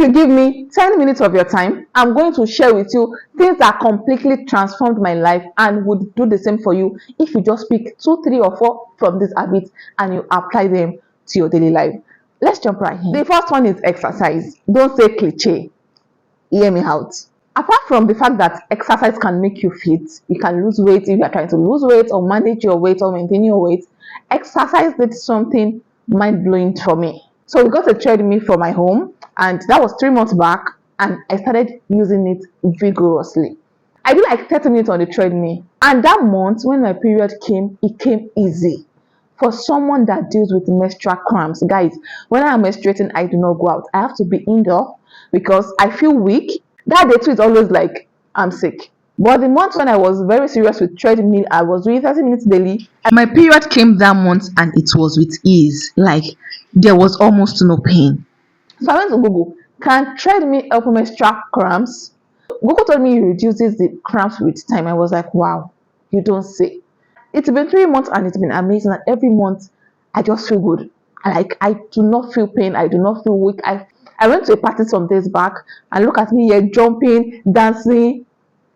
you give me 10 minutes of your time, I'm going to share with you things that completely transformed my life and would do the same for you if you just pick 2, 3, or 4 from these habits and you apply them to your daily life. Let's jump right in. The first one is exercise. Don't say cliche. Hear me out. Apart from the fact that exercise can make you fit, you can lose weight if you are trying to lose weight or manage your weight or maintain your weight, exercise did something mind-blowing for me. So we got a treadmill for my home, and that was 3 months back, and I started using it vigorously. I did like 30 minutes on the treadmill, and that month when my period came, it came easy. For someone that deals with menstrual cramps, guys, when I am menstruating, I do not go out. I have to be indoor because I feel weak. That day too is always like I'm sick. But the month when I was very serious with treadmill, I was doing 30 minutes daily. My period came that month and it was with ease. Like there was almost no pain. So I went to Google. Can treadmill help menstrual cramps? Google told me it reduces the cramps with time. I was like, wow, you don't say. It's been 3 months and it's been amazing. And every month I just feel good. I do not feel pain. I do not feel weak. I went to a party some days back and look at me here jumping, dancing.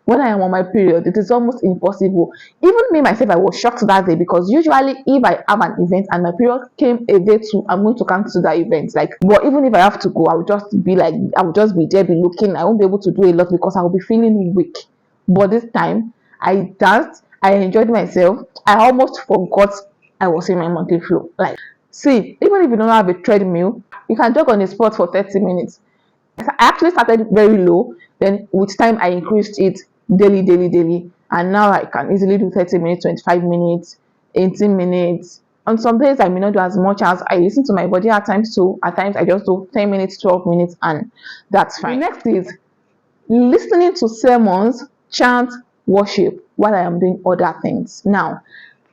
When I am on my period, it is almost impossible. Even me myself, I was shocked that day because usually if I have an event and my period came a day too, I'm going to cancel that event. But even if I have to go, I will just be there, be looking. I won't be able to do a lot because I will be feeling weak. But this time, I danced, I enjoyed myself. I almost forgot I was in my monthly flow. See, even if you don't have a treadmill, you can jog on the spot for 30 minutes. I actually started very low, then with time I increased it daily, and now I can easily do 30 minutes, 25 minutes, 18 minutes. On some days I may not do as much as I listen to my body at times too. At times I just do 10 minutes, 12 minutes, and that's fine. The next is listening to sermons, chant, worship while I am doing other things. Now,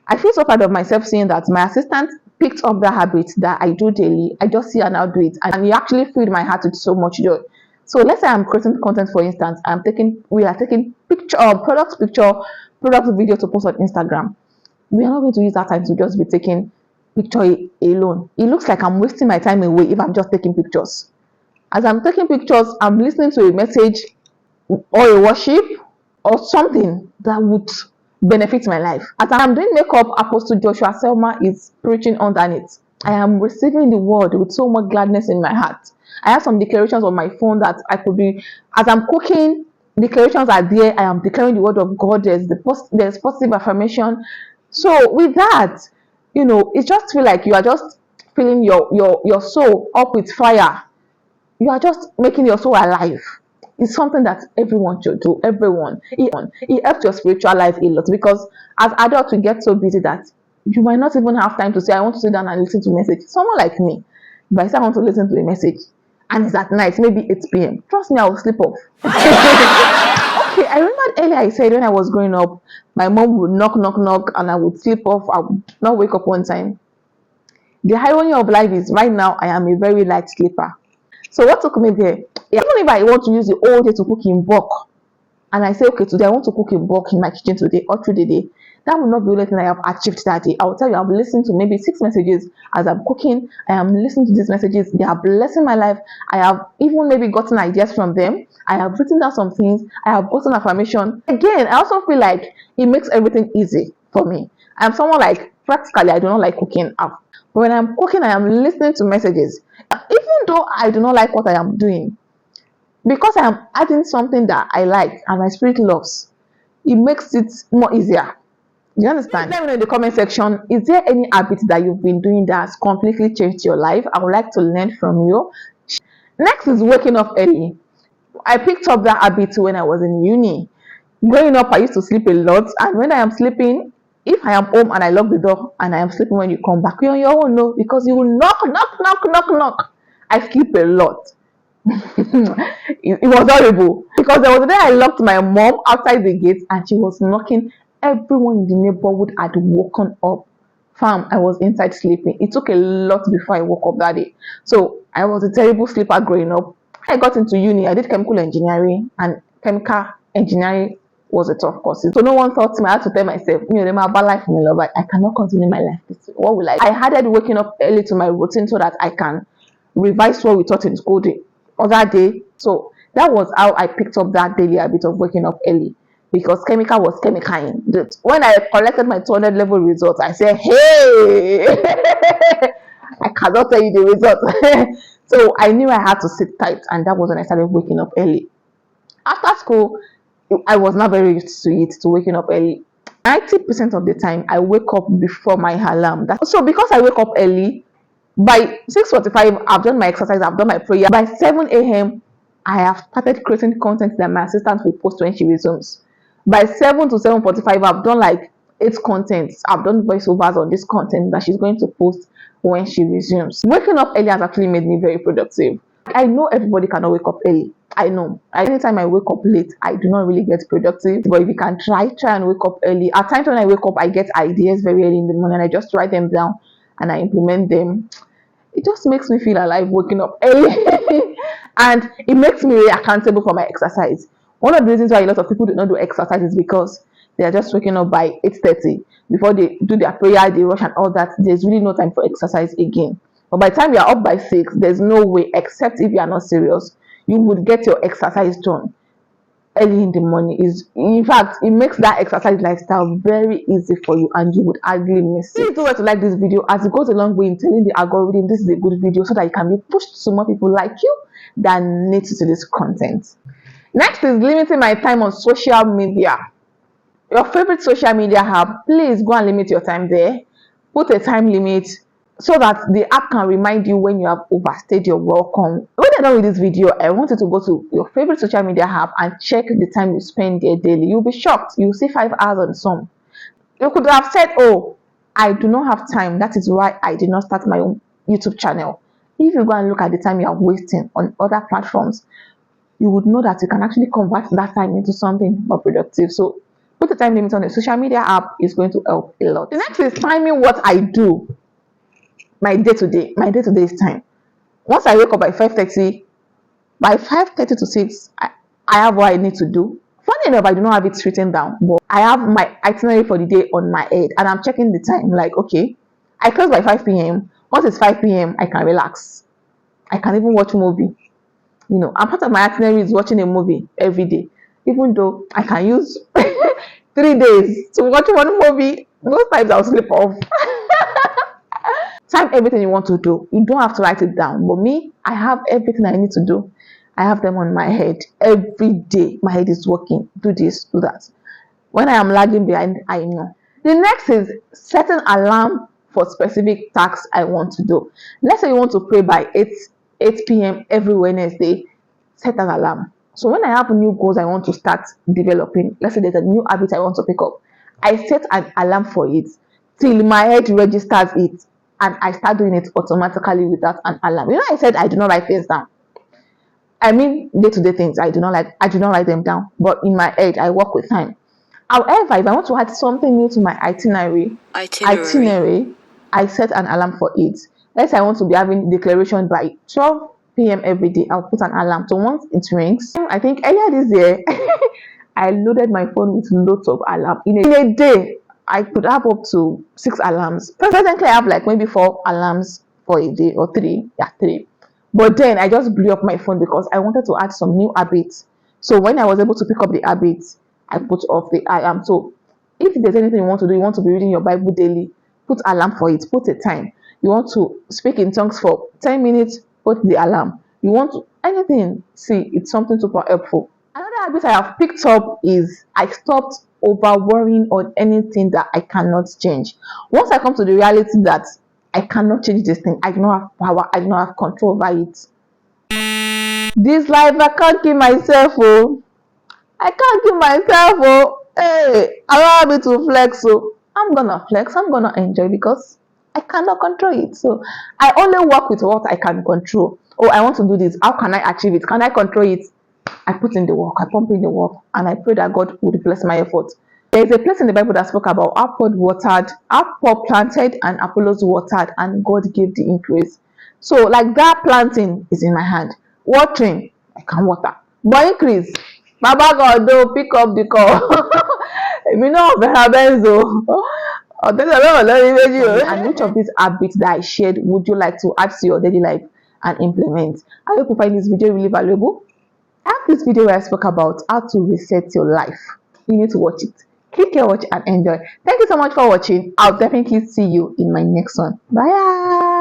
I feel so proud of myself seeing that my assistant picked up the habit that I do daily. I just see her now do it, and it actually filled my heart with so much joy. So let's say I'm creating content, for instance, we are taking product video to post on Instagram. We are not going to use that time to just be taking picture alone. It looks like I'm wasting my time away if I'm just taking pictures. As I'm taking pictures, I'm listening to a message or a worship or something that would benefit my life. As I'm doing makeup, Apostle Joshua Selma is preaching underneath. I am receiving the word with so much gladness in my heart. I have some declarations on my phone that I could be, as I'm cooking, declarations are there. I am declaring the word of God. There's positive affirmation. So with that, it just feel like you are just filling your soul up with fire. You are just making your soul alive. It's something that everyone should do. Everyone. It helps your spiritual life a lot because as adults we get so busy that you might not even have time to say I want to sit down and listen to a message. Someone like me, if I say I want to listen to a message and it's at night, maybe 8 p.m. Trust me, I will sleep off. Okay, I remember earlier I said when I was growing up, my mom would knock, and I would sleep off. I would not wake up on time. The irony of life is right now I am a very light sleeper. So what took me there? Even if I want to use the whole day to cook in bulk, and I say, okay, today I want to cook in bulk in my kitchen today or through the day, that will not be the only thing I have achieved that day. I will tell you, I've listened to maybe 6 messages as I'm cooking. I am listening to these messages. They are blessing my life. I have even maybe gotten ideas from them. I have written down some things. I have gotten affirmation. Again, I also feel like it makes everything easy for me. I'm someone like, practically, I do not like cooking. But when I'm cooking, I am listening to messages. Even though I do not like what I am doing, because I am adding something that I like and my spirit loves, it makes it more easier. Do you understand? Let me know in the comment section, is there any habit that you've been doing that has completely changed your life? I would like to learn from you. Next is waking up early. I picked up that habit when I was in uni. Growing up, I used to sleep a lot, and when I am sleeping, if I am home and I lock the door and I am sleeping when you come back, you're on your own, no, because you will knock. I sleep a lot. It was horrible because there was a day I locked my mom outside the gate and she was knocking. Everyone in the neighborhood had woken up. Fam, I was inside sleeping. It took a lot before I woke up that day. So I was a terrible sleeper growing up. I got into uni. I did chemical engineering, and chemical engineering was a tough course. So no one thought to me. I had to tell myself, about life in love. I cannot continue my life this way. What will I added waking up early to my routine so that I can revise what we taught in school day. other day. So that was how I picked up that daily habit of waking up early, because chemical was chemical. When I collected my 200 level results, I said, hey, I cannot tell you the result. So I knew I had to sit tight, and that was when I started waking up early. After school, I was not very used to it, to waking up early. 90% of the time, I wake up before my alarm. So because I wake up early, by 6:45, I've done my exercise, I've done my prayer. By 7 a.m., I have started creating content that my assistant will post when she resumes. By 7 to 7:45, I've done like 8 contents. I've done voiceovers on this content that she's going to post when she resumes. Waking up early has actually made me very productive. I know everybody cannot wake up early. I know. Anytime I wake up late, I do not really get productive. But if you can try and wake up early. At times when I wake up, I get ideas very early in the morning. I just write them down and I implement them. It just makes me feel alive waking up early. And it makes me really accountable for my exercise. One of the reasons why a lot of people do not do exercise is because they are just waking up by 8:30. Before they do their prayer, they rush and all that. There's really no time for exercise again. But by the time you are up by 6, there's no way, except if you are not serious, you would get your exercise done early in the morning. Is in fact, it makes that exercise lifestyle very easy for you, and you would hardly miss it. Please don't forget to like this video, as it goes a long way in telling the algorithm this is a good video, so that it can be pushed to more people like you that need to see this content. Next is limiting my time on social media. Your favorite social media app, please go and limit your time there. Put a time limit so that the app can remind you when you have overstayed your welcome. When you're done with this video, I want you to go to your favorite social media app and check the time you spend there daily. You'll be shocked. You'll see 5 hours on some. You could have said, oh, I do not have time. That is why I did not start my own YouTube channel. If you go and look at the time you are wasting on other platforms, you would know that you can actually convert that time into something more productive. So put a time limit on a social media app is going to help a lot. The next is timing what I do. My day-to-day is time. Once I wake up by 5:30, by 5:30 to 6, I have what I need to do. Funny enough, I do not have it written down, but I have my itinerary for the day on my head, and I'm checking the time. Like, okay, I close by 5 p.m. Once it's 5 p.m., I can relax. I can even watch a movie. You know, and part of my itinerary is watching a movie every day, even though I can use 3 days to watch one movie. Most times I'll sleep off. Time everything you want to do. You don't have to write it down. But me, I have everything I need to do. I have them on my head every day. My head is working. Do this, do that. When I am lagging behind, I know. The next is setting alarm for specific tasks I want to do. Let's say you want to pray by 8 p.m. every Wednesday. Set an alarm. So when I have new goals I want to start developing, let's say there's a new habit I want to pick up, I set an alarm for it till my head registers it, and I start doing it automatically without an alarm. You know, I said I do not write things down. I mean, day-to-day things, I do not write them down. But in my head, I work with time. However, if I want to add something new to my itinerary, I set an alarm for it. Let's say I want to be having declaration by 12 p.m. every day. I'll put an alarm. So once it rings, I think earlier this year, I loaded my phone with loads of alarms. In a day, I could have up to 6 alarms. Presently, I have like maybe 4 alarms for a day, or 3. Yeah, 3. But then I just blew up my phone because I wanted to add some new habits. So when I was able to pick up the habits, I put off the alarm. So if there's anything you want to do, you want to be reading your Bible daily, put alarm for it. Put a time. You want to speak in tongues for 10 minutes, put the alarm. You want to anything, see, it's something super helpful. Another habit I have picked up is I stopped over worrying on anything that I cannot change. Once I come to the reality that I cannot change this thing, I do not have power, I do not have control over it. This life, I can't give myself, oh. I can't give myself, oh. Hey, allow me to flex, so I'm gonna flex, I'm gonna enjoy because I cannot control it. So I only work with what I can control. Oh, I want to do this. How can I achieve it? Can I control it? I put in the work, I pump in the work, and I pray that God would bless my effort. There is a place in the Bible that spoke about how Paul planted and Apollos watered, and God gave the increase. So, like that planting is in my hand. Watering, I can water. But increase, Baba God, do pick up the call. You know, and which of these habits that I shared would you like to add to your daily life? and implement. I hope you find this video really valuable. I have this video where I spoke about how to reset your life. You need to watch it. Click here, watch and enjoy. Thank you so much for watching. I'll definitely see you in my next one. Bye.